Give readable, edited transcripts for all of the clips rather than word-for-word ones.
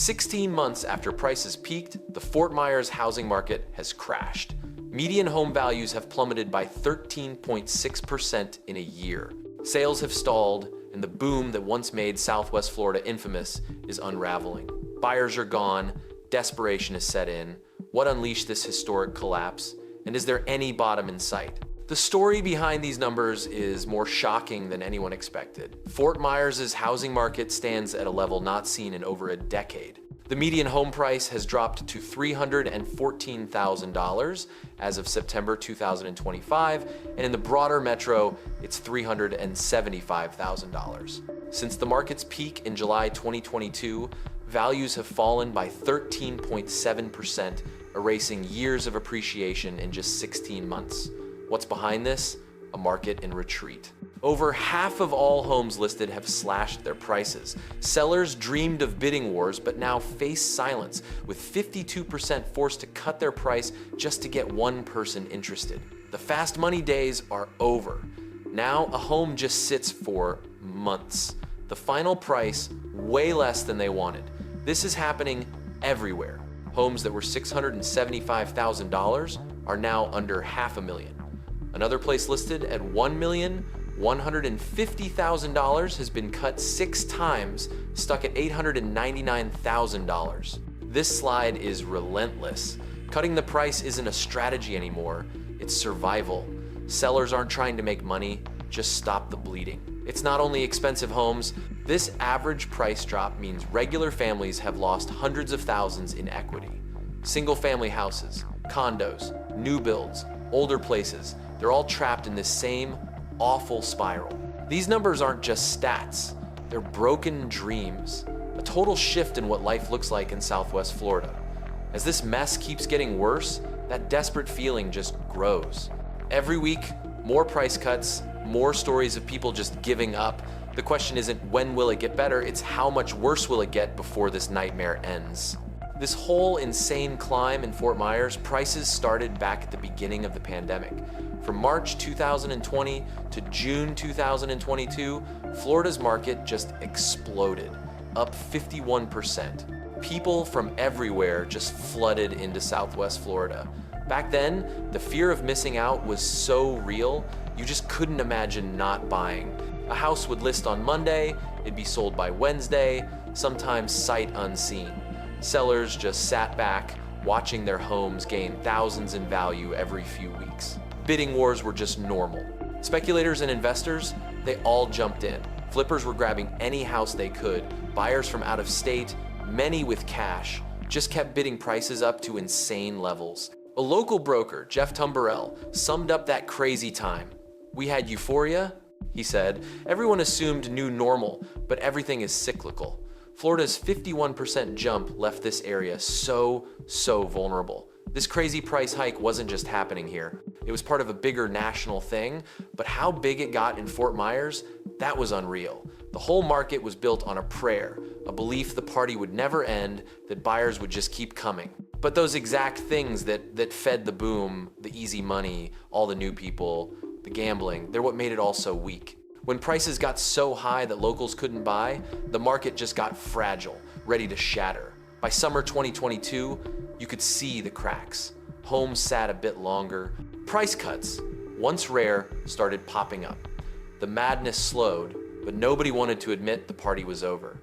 16 months after prices peaked, the Fort Myers housing market has crashed. Median home values have plummeted by 13.6% in a year. Sales have stalled, and the boom that once made Southwest Florida infamous is unraveling. Buyers are gone, desperation has set in. What unleashed this historic collapse? And is there any bottom in sight? The story behind these numbers is more shocking than anyone expected. Fort Myers' housing market stands at a level not seen in over a decade. The median home price has dropped to $314,000 as of September 2025, and in the broader metro, it's $375,000. Since the market's peak in July 2022, values have fallen by 13.7%, erasing years of appreciation in just 16 months. What's behind this? A market in retreat. Over half of all homes listed have slashed their prices. Sellers dreamed of bidding wars, but now face silence, with 52% forced to cut their price just to get one person interested. The fast money days are over. Now a home just sits for months. The final price, way less than they wanted. This is happening everywhere. Homes that were $675,000 are now under $500,000. Another place listed at $1,150,000 has been cut 6 times, stuck at $899,000. This slide is relentless. Cutting the price isn't a strategy anymore, it's survival. Sellers aren't trying to make money, just stop the bleeding. It's not only expensive homes, this average price drop means regular families have lost hundreds of thousands in equity. Single-family houses, condos, new builds, older places, they're all trapped in this same awful spiral. These numbers aren't just stats, they're broken dreams, a total shift in what life looks like in Southwest Florida. As this mess keeps getting worse, that desperate feeling just grows. Every week, more price cuts, more stories of people just giving up. The question isn't when will it get better, it's how much worse will it get before this nightmare ends. This whole insane climb in Fort Myers, prices started back at the beginning of the pandemic. From March 2020 to June 2022, Florida's market just exploded, up 51%. People from everywhere just flooded into Southwest Florida. Back then, the fear of missing out was so real, you just couldn't imagine not buying. A house would list on Monday, it'd be sold by Wednesday, sometimes sight unseen. Sellers just sat back, watching their homes gain thousands in value every few weeks. Bidding wars were just normal. Speculators and investors, they all jumped in. Flippers were grabbing any house they could. Buyers from out of state, many with cash, just kept bidding prices up to insane levels. A local broker, Jeff Tumberell, summed up that crazy time. "We had euphoria," he said. "Everyone assumed new normal, but everything is cyclical." Florida's 51% jump left this area so vulnerable. This crazy price hike wasn't just happening here. It was part of a bigger national thing, but how big it got in Fort Myers, that was unreal. The whole market was built on a prayer, a belief the party would never end, that buyers would just keep coming. But those exact things that fed the boom, the easy money, all the new people, the gambling, they're what made it all so weak. When prices got so high that locals couldn't buy, the market just got fragile, ready to shatter. By summer 2022, you could see the cracks. Homes sat a bit longer. Price cuts, once rare, started popping up. The madness slowed, but nobody wanted to admit the party was over.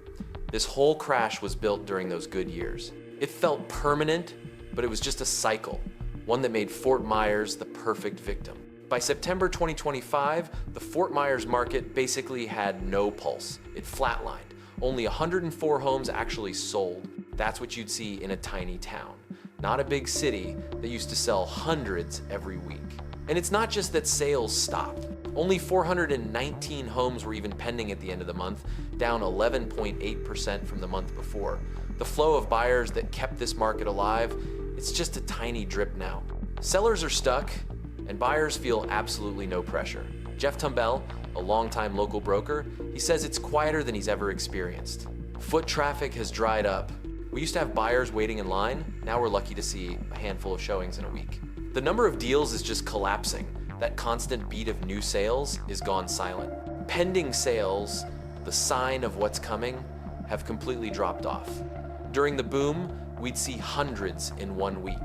This whole crash was built during those good years. It felt permanent, but it was just a cycle, one that made Fort Myers the perfect victim. By September 2025, the Fort Myers market basically had no pulse. It flatlined. Only 104 homes actually sold. That's what you'd see in a tiny town, not a big city that used to sell hundreds every week. And it's not just that sales stopped. Only 419 homes were even pending at the end of the month, down 11.8% from the month before. The flow of buyers that kept this market alive, it's just a tiny drip now. Sellers are stuck, and buyers feel absolutely no pressure. Jeff Tumberell, a longtime local broker, he says it's quieter than he's ever experienced. Foot traffic has dried up. We used to have buyers waiting in line. Now we're lucky to see a handful of showings in a week. The number of deals is just collapsing. That constant beat of new sales is gone silent. Pending sales, the sign of what's coming, have completely dropped off. During the boom, we'd see hundreds in 1 week.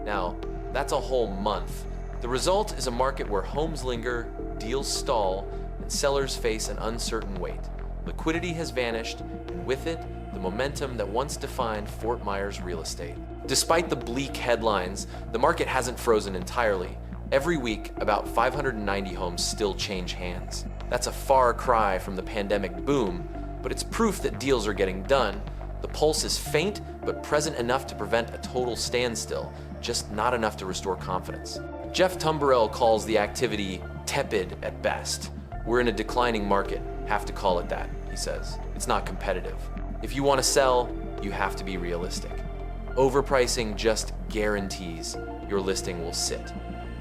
Now, that's a whole month. The result is a market where homes linger, deals stall, and sellers face an uncertain wait. Liquidity has vanished, and with it, the momentum that once defined Fort Myers real estate. Despite the bleak headlines, the market hasn't frozen entirely. Every week, about 590 homes still change hands. That's a far cry from the pandemic boom, but it's proof that deals are getting done. The pulse is faint, but present enough to prevent a total standstill, just not enough to restore confidence. Jeff Tumberell calls the activity tepid at best. We're in a declining market, have to call it that, he says. It's not competitive. If you want to sell, you have to be realistic. Overpricing just guarantees your listing will sit.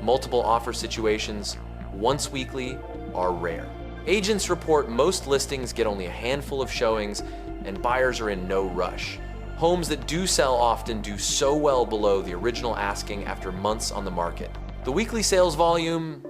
Multiple offer situations, once weekly, are rare. Agents report most listings get only a handful of showings, and buyers are in no rush. Homes that do sell often do so well below the original asking after months on the market. The weekly sales volume,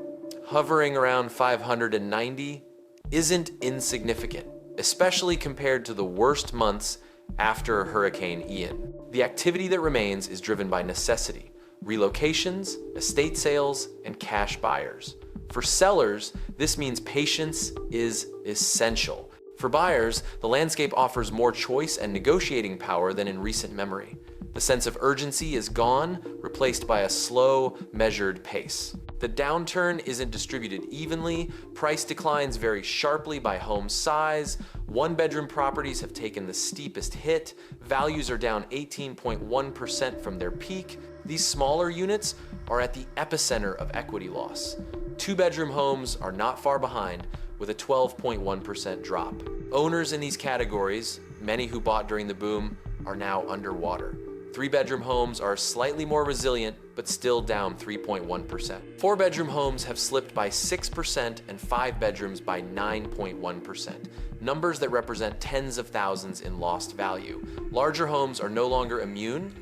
hovering around 590, isn't insignificant, especially compared to the worst months after Hurricane Ian. The activity that remains is driven by necessity: relocations, estate sales, and cash buyers. For sellers, this means patience is essential. For buyers, the landscape offers more choice and negotiating power than in recent memory. The sense of urgency is gone, replaced by a slow, measured pace. The downturn isn't distributed evenly. Price declines vary sharply by home size. One-bedroom properties have taken the steepest hit. Values are down 18.1% from their peak. These smaller units are at the epicenter of equity loss. Two-bedroom homes are not far behind, with a 12.1% drop. Owners in these categories, many who bought during the boom, are now underwater. Three-bedroom homes are slightly more resilient, but still down 3.1%. Four-bedroom homes have slipped by 6% and five bedrooms by 9.1%, numbers that represent tens of thousands in lost value. Larger homes are no longer immune.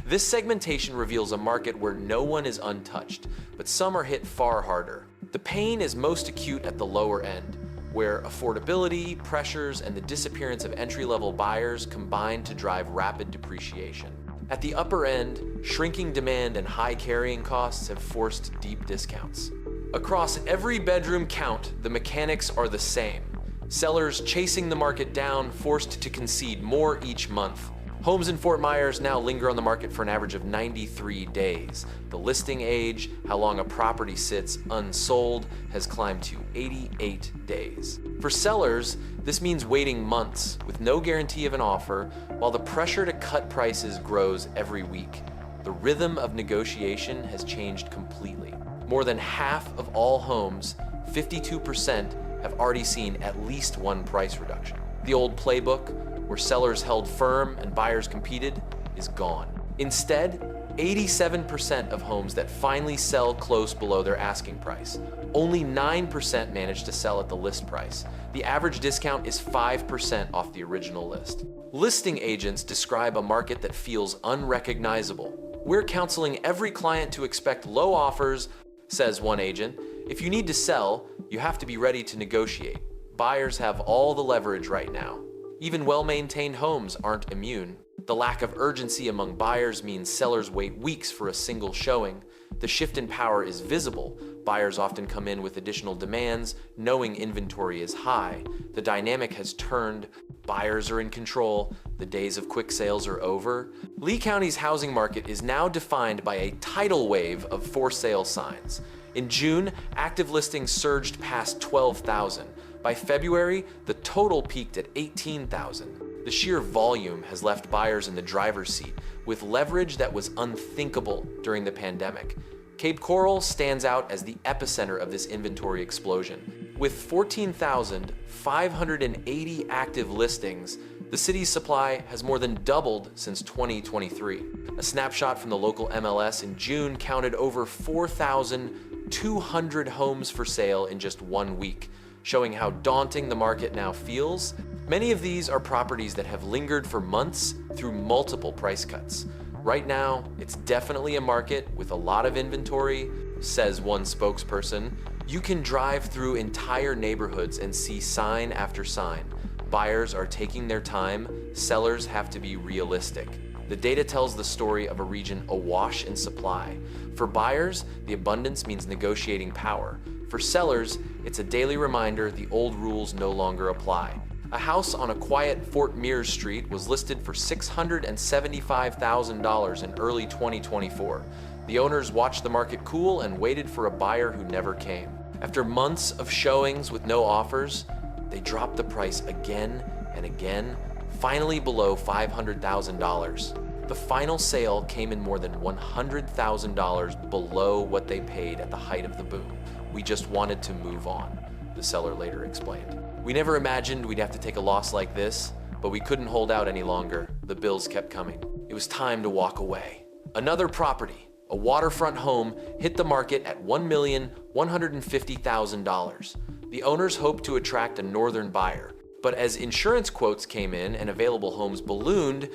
This segmentation reveals a market where no one is untouched, but some are hit far harder. The pain is most acute at the lower end, where affordability, pressures, and the disappearance of entry-level buyers combine to drive rapid depreciation. At the upper end, shrinking demand and high carrying costs have forced deep discounts. Across every bedroom count, the mechanics are the same. Sellers chasing the market down, forced to concede more each month. Homes in Fort Myers now linger on the market for an average of 93 days. The listing age, how long a property sits unsold, has climbed to 88 days. For sellers, this means waiting months with no guarantee of an offer, while the pressure to cut prices grows every week. The rhythm of negotiation has changed completely. More than half of all homes, 52%, have already seen at least one price reduction. The old playbook, where sellers held firm and buyers competed, is gone. Instead, 87% of homes that finally sell close below their asking price. Only 9% manage to sell at the list price. The average discount is 5% off the original list. Listing agents describe a market that feels unrecognizable. We're counseling every client to expect low offers, says one agent. If you need to sell, you have to be ready to negotiate. Buyers have all the leverage right now. Even well-maintained homes aren't immune. The lack of urgency among buyers means sellers wait weeks for a single showing. The shift in power is visible. Buyers often come in with additional demands, knowing inventory is high. The dynamic has turned. Buyers are in control. The days of quick sales are over. Lee County's housing market is now defined by a tidal wave of for sale signs. In June, active listings surged past 12,000. By February, the total peaked at 18,000. The sheer volume has left buyers in the driver's seat, with leverage that was unthinkable during the pandemic. Cape Coral stands out as the epicenter of this inventory explosion. With 14,580 active listings, the city's supply has more than doubled since 2023. A snapshot from the local MLS in June counted over 4,200 homes for sale in just 1 week, showing how daunting the market now feels. Many of these are properties that have lingered for months through multiple price cuts. Right now, it's definitely a market with a lot of inventory, says one spokesperson. You can drive through entire neighborhoods and see sign after sign. buyers are taking their time, sellers have to be realistic. The data tells the story of a region awash in supply. For buyers, the abundance means negotiating power. For sellers, it's a daily reminder the old rules no longer apply. A house on a quiet Fort Myers street was listed for $675,000 in early 2024. The owners watched the market cool and waited for a buyer who never came. After months of showings with no offers, they dropped the price again and again, finally below $500,000. The final sale came in more than $100,000 below what they paid at the height of the boom. "We just wanted to move on," the seller later explained. "We never imagined we'd have to take a loss like this, but we couldn't hold out any longer. The bills kept coming. It was time to walk away." Another property, a waterfront home, hit the market at $1,150,000. The owners hoped to attract a northern buyer, but as insurance quotes came in and available homes ballooned,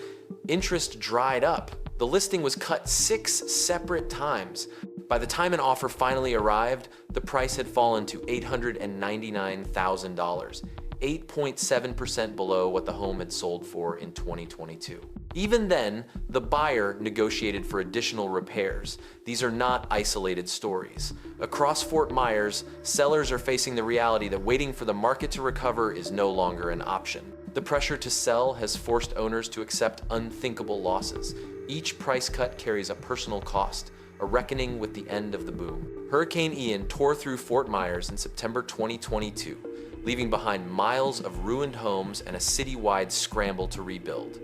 interest dried up. The listing was cut 6 separate times. By the time an offer finally arrived, the price had fallen to $899,000, 8.7% below what the home had sold for in 2022. Even then, the buyer negotiated for additional repairs. These are not isolated stories. Across Fort Myers, sellers are facing the reality that waiting for the market to recover is no longer an option. The pressure to sell has forced owners to accept unthinkable losses. Each price cut carries a personal cost, a reckoning with the end of the boom. Hurricane Ian tore through Fort Myers in September 2022, leaving behind miles of ruined homes and a citywide scramble to rebuild.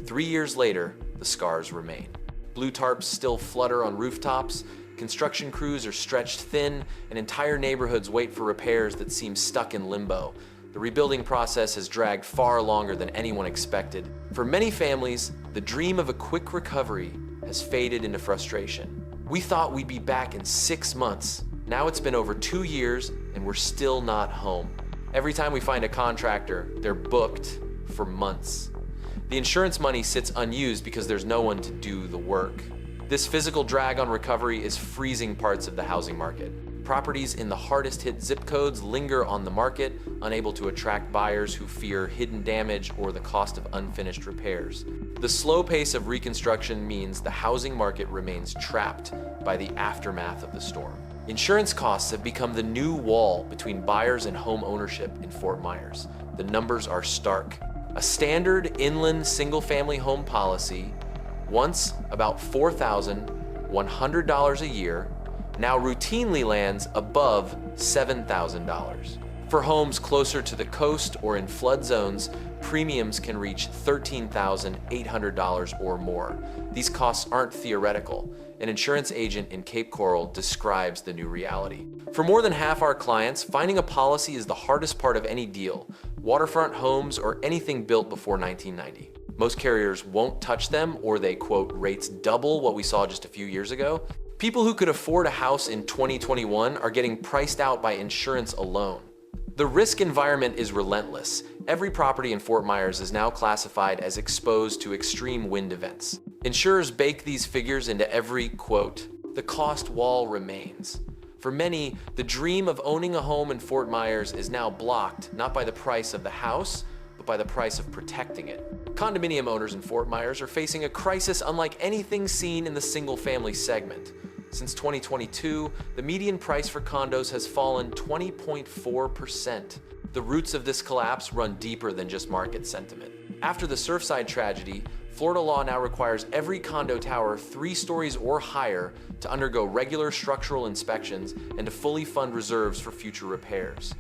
3 years later, the scars remain. Blue tarps still flutter on rooftops, construction crews are stretched thin, and entire neighborhoods wait for repairs that seem stuck in limbo. The rebuilding process has dragged far longer than anyone expected. For many families, the dream of a quick recovery has faded into frustration. "We thought we'd be back in 6 months. Now it's been over 2 years and we're still not home. Every time we find a contractor, they're booked for months." The insurance money sits unused because there's no one to do the work. This physical drag on recovery is freezing parts of the housing market. Properties in the hardest hit zip codes linger on the market, unable to attract buyers who fear hidden damage or the cost of unfinished repairs. The slow pace of reconstruction means the housing market remains trapped by the aftermath of the storm. Insurance costs have become the new wall between buyers and home ownership in Fort Myers. The numbers are stark. A standard inland single-family home policy, once about $4,100 a year, now routinely lands above $7,000. For homes closer to the coast or in flood zones, premiums can reach $13,800 or more. These costs aren't theoretical. An insurance agent in Cape Coral describes the new reality. For more than half our clients, finding a policy is the hardest part of any deal, waterfront homes or anything built before 1990. Most carriers won't touch them, or they quote rates double what we saw just a few years ago. People who could afford a house in 2021 are getting priced out by insurance alone. The risk environment is relentless. Every property in Fort Myers is now classified as exposed to extreme wind events. Insurers bake these figures into every quote. The cost wall remains. For many, the dream of owning a home in Fort Myers is now blocked, not by the price of the house, but by the price of protecting it. Condominium owners in Fort Myers are facing a crisis unlike anything seen in the single-family segment. Since 2022, the median price for condos has fallen 20.4%. The roots of this collapse run deeper than just market sentiment. After the Surfside tragedy, Florida law now requires every condo tower 3 stories or higher to undergo regular structural inspections and to fully fund reserves for future repairs.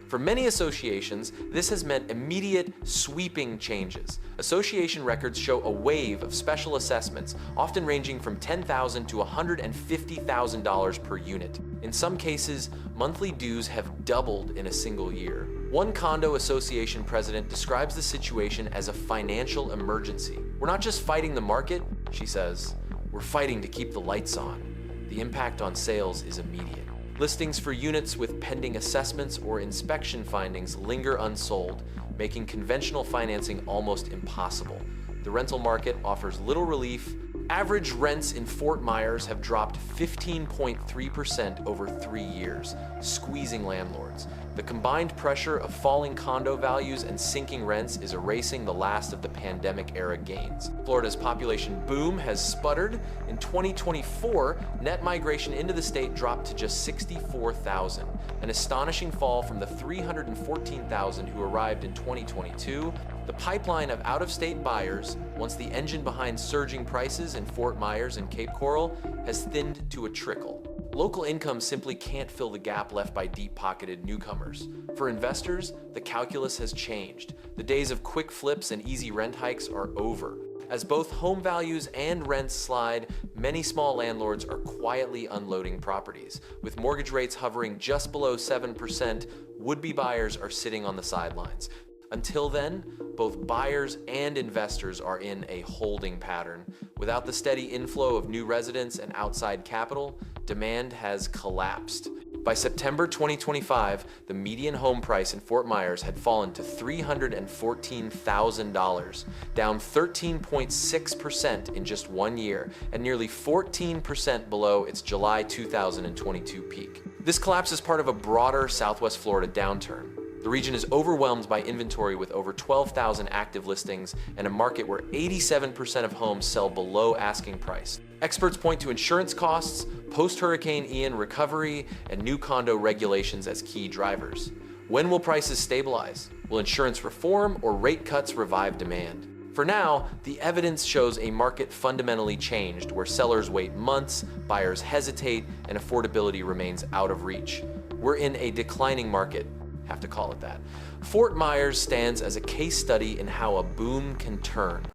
For many associations, this has meant immediate, sweeping changes. Association records show a wave of special assessments, often ranging from $10,000 to $150,000 per unit. In some cases, monthly dues have doubled in a single year. One condo association president describes the situation as a financial emergency. "We're not just fighting the market," she says, "we're fighting to keep the lights on." The impact on sales is immediate. Listings for units with pending assessments or inspection findings linger unsold, making conventional financing almost impossible. The rental market offers little relief, Average rents in Fort Myers have dropped 15.3% over 3 years, squeezing landlords. The combined pressure of falling condo values and sinking rents is erasing the last of the pandemic-era gains. Florida's population boom has sputtered. In 2024, net migration into the state dropped to just 64,000, an astonishing fall from the 314,000 who arrived in 2022. The pipeline of out-of-state buyers, once the engine behind surging prices in Fort Myers and Cape Coral, has thinned to a trickle. Local income simply can't fill the gap left by deep-pocketed newcomers. For investors, the calculus has changed. The days of quick flips and easy rent hikes are over. As both home values and rents slide, many small landlords are quietly unloading properties. With mortgage rates hovering just below 7%, would-be buyers are sitting on the sidelines. Until then, both buyers and investors are in a holding pattern. Without the steady inflow of new residents and outside capital, demand has collapsed. By September 2025, the median home price in Fort Myers had fallen to $314,000, down 13.6% in just 1 year, and nearly 14% below its July 2022 peak. This collapse is part of a broader Southwest Florida downturn. The region is overwhelmed by inventory with over 12,000 active listings and a market where 87% of homes sell below asking price. Experts point to insurance costs, post-Hurricane Ian recovery, and new condo regulations as key drivers. When will prices stabilize? Will insurance reform or rate cuts revive demand? For now, the evidence shows a market fundamentally changed where sellers wait months, buyers hesitate, and affordability remains out of reach. We're in a declining market. Have to call it that. Fort Myers stands as a case study in how a boom can turn.